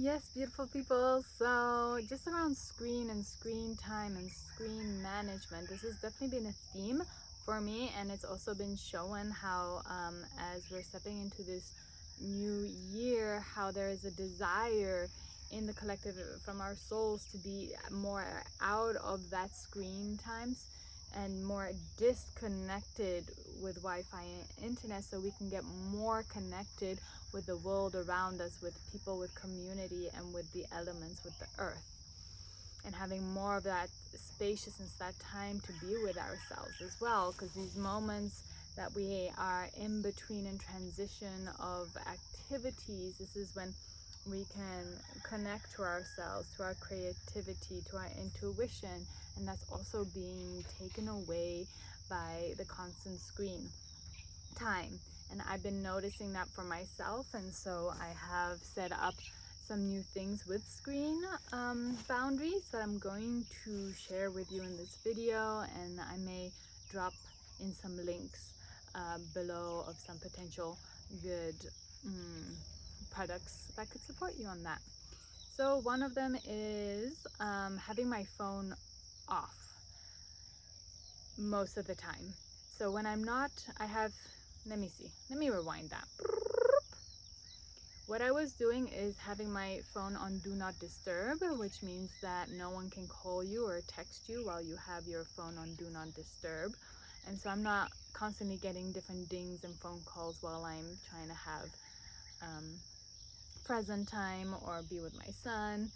Yes, beautiful people. So, just around screen and screen time and screen management, this has definitely been a theme for me, and it's also been shown how, as we're stepping into this new year, how there is a desire in the collective from our souls to be more out of that screen times and more disconnected with Wi-Fi and internet, so we can get more connected with the world around us, with people, with community, and with the elements, with the earth, and having more of that spaciousness, that time to be with ourselves as well, because these moments that we are in between and transition of activities, this is when we can connect to ourselves, to our creativity, to our intuition, and that's also being taken away by the constant screen time. And I've been noticing that for myself, and so I have set up some new things with screen boundaries that I'm going to share with you in this video, and I may drop in some links below of some potential good products that could support you on that. So one of them is having my phone off most of the time. So when I'm not, I have, let me rewind that. What I was doing is having my phone on do not disturb, which means that no one can call you or text you while you have your phone on do not disturb. And so I'm not constantly getting different dings and phone calls while I'm trying to have present time or be with my son.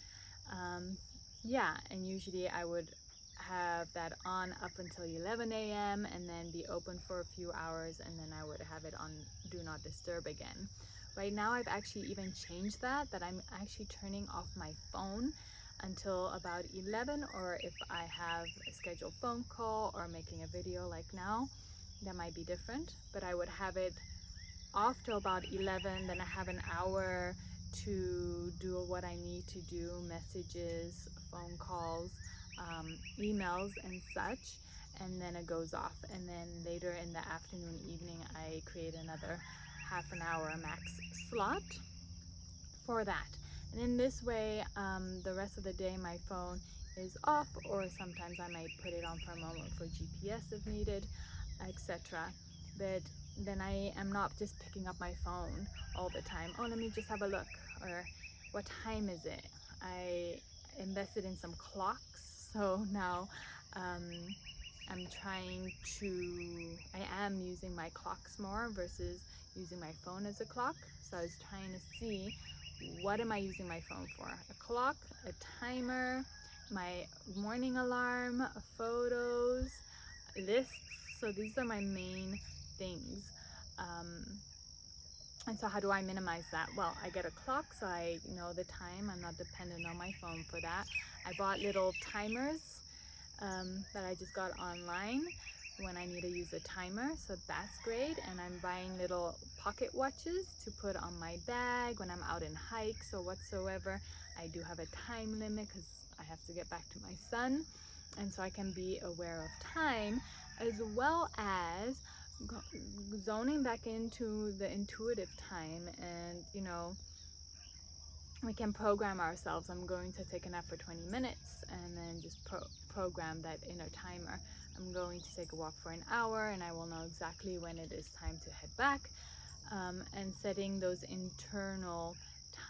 Yeah, and usually I would have that on up until 11 a.m. and then be open for a few hours, and then I would have it on do not disturb again. Right now I've actually even changed that I'm actually turning off my phone until about 11, or if I have a scheduled phone call or making a video like now, that might be different, but I would have it off till about 11. Then I have an hour to do what I need to do, messages, phone calls, emails and such, and then it goes off. And then later in the afternoon, evening, I create another half an hour max slot for that. And in this way, the rest of the day my phone is off, or sometimes I might put it on for a moment for GPS if needed, etc. But then I am not just picking up my phone all the time. Oh, let me just have a look, or what time is it? I invested in some clocks, so now I'm trying to, I am using my clocks more versus using my phone as a clock. So I was trying to see, what am I using my phone for? A clock, a timer, my morning alarm, photos, lists. So these are my main things. And so how do I minimize that? Well, I get a clock so I know the time. I'm not dependent on my phone for that. I bought little timers that I just got online when I need to use a timer, so that's great. And I'm buying little pocket watches to put on my bag when I'm out in hikes or whatsoever. I do have a time limit because I have to get back to my son, and so I can be aware of time, as well as zoning back into the intuitive time. And you know, we can program ourselves. I'm going to take a nap for 20 minutes and then just program that inner timer. I'm going to take a walk for an hour, and I will know exactly when it is time to head back, and setting those internal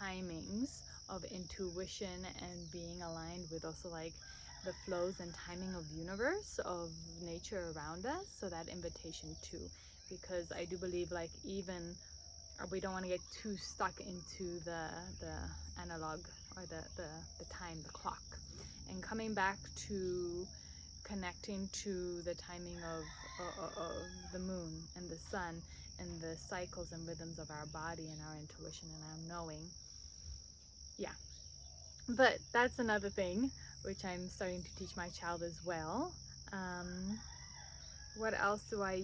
timings of intuition and being aligned with also like the flows and timing of universe, of nature around us. So that invitation too, because I do believe like even we don't want to get too stuck into the analog or the time, the clock, and coming back to connecting to the timing of the moon and the sun and the cycles and rhythms of our body and our intuition and our knowing. Yeah, but that's another thing which I'm starting to teach my child as well. What else do I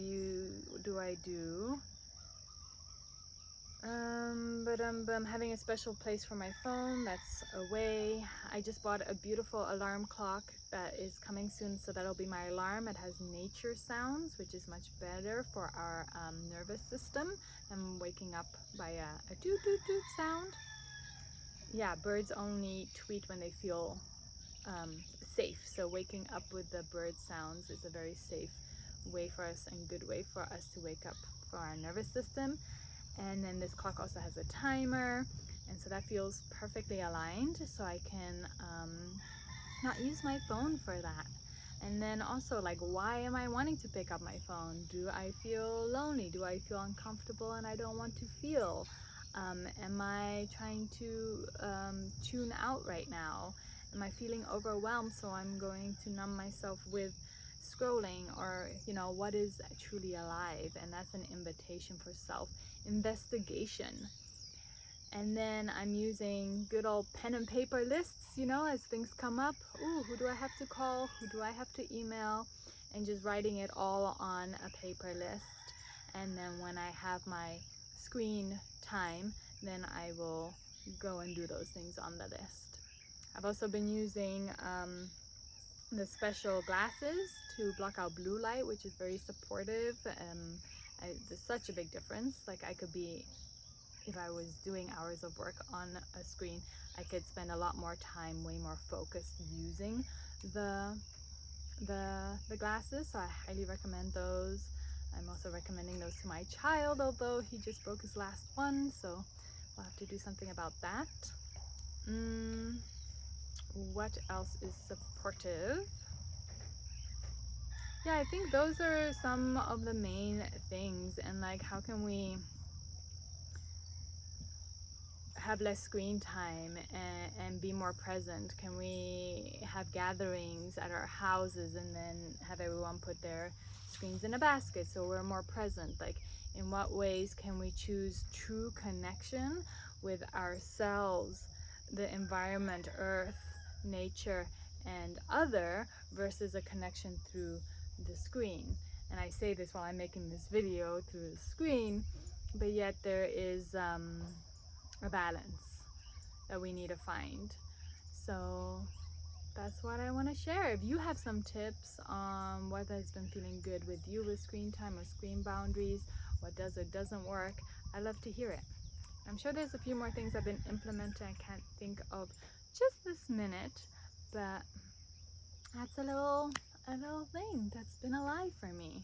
do? But I'm having a special place for my phone that's away. I just bought a beautiful alarm clock that is coming soon, so that'll be my alarm. It has nature sounds, which is much better for our nervous system. I'm waking up by a doot doot doot sound. yeah, birds only tweet when they feel safe. So waking up with the bird sounds is a very safe way for us and good way for us to wake up for our nervous system. And then this clock also has a timer, and so that feels perfectly aligned, so I can not use my phone for that. And then also, like, why am I wanting to pick up my phone? Do I feel lonely? Do I feel uncomfortable and I don't want to feel? Am I trying to tune out right now? Am I feeling overwhelmed, so I'm going to numb myself with scrolling? Or, you know, what is truly alive? And that's an invitation for self investigation. And then I'm using good old pen and paper lists, you know, as things come up. Ooh, who do I have to call? Who do I have to email? And just writing it all on a paper list. And then when I have my screen time, then I will go and do those things on the list. I've also been using the special glasses to block out blue light, which is very supportive. There's such a big difference. Like, I could be, if I was doing hours of work on a screen, I could spend a lot more time, way more focused using the glasses. So I highly recommend those. I'm also recommending those to my child, although he just broke his last one, so we'll have to do something about that. What else is supportive? Yeah, I think those are some of the main things. And like, how can we have less screen time and be more present? Can we have gatherings at our houses and then have everyone put their screens in a basket so we're more present? Like, in what ways can we choose true connection with ourselves, the environment, earth, nature, and other, versus a connection through the screen? And I say this while I'm making this video through the screen, but yet there is a balance that we need to find. So that's what I want to share. If you have some tips on what has been feeling good with you with screen time or screen boundaries, what does or doesn't work, I'd love to hear it. I'm sure there's a few more things I've been implementing I can't think of just this minute, but that's a little thing that's been alive for me.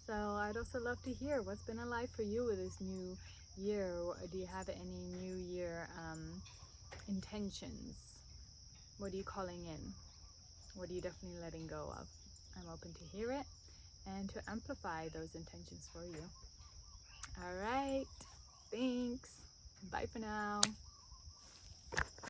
So I'd also love to hear what's been alive for you with this new year. Do you have any new year intentions? What are you calling in? What are you definitely letting go of? I'm open to hear it and to amplify those intentions for you. All right, thanks. Bye for now.